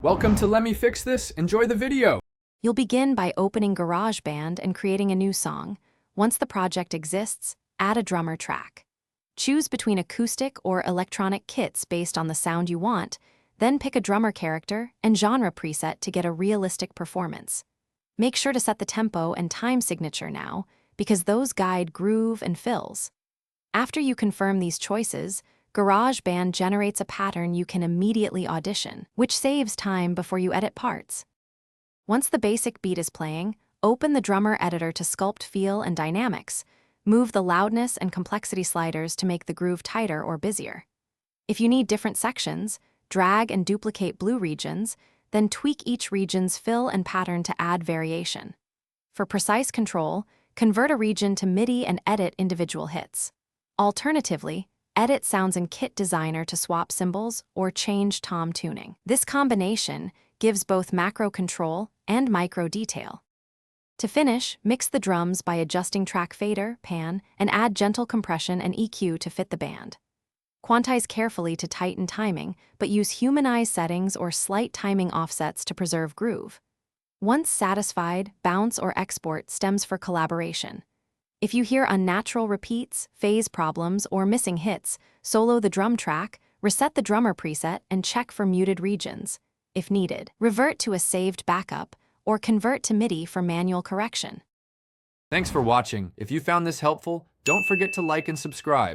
Welcome to Let Me Fix This. Enjoy the video. You'll begin by opening Garageband and creating a new song. Once the project exists, add a drummer track. Choose between acoustic or electronic kits based on the sound you want, then pick a drummer character and genre preset to get a realistic performance. Make sure to set the tempo and time signature now, because those guide groove and fills. After you confirm these choices, GarageBand generates a pattern you can immediately audition, which saves time before you edit parts. Once the basic beat is playing, open the drummer editor to sculpt feel and dynamics. Move the loudness and complexity sliders to make the groove tighter or busier. If you need different sections, drag and duplicate blue regions, then tweak each region's fill and pattern to add variation. For precise control, convert a region to MIDI and edit individual hits. Alternatively, edit sounds in Kit Designer to swap cymbals or change tom tuning. This combination gives both macro control and micro detail. To finish, mix the drums by adjusting track fader, pan, and add gentle compression and EQ to fit the band. Quantize carefully to tighten timing, but use humanized settings or slight timing offsets to preserve groove. Once satisfied, bounce or export stems for collaboration. If you hear unnatural repeats, phase problems, or missing hits, solo the drum track, reset the drummer preset, and check for muted regions. If needed, revert to a saved backup, or convert to MIDI for manual correction. Thanks for watching. If you found this helpful, don't forget to like and subscribe.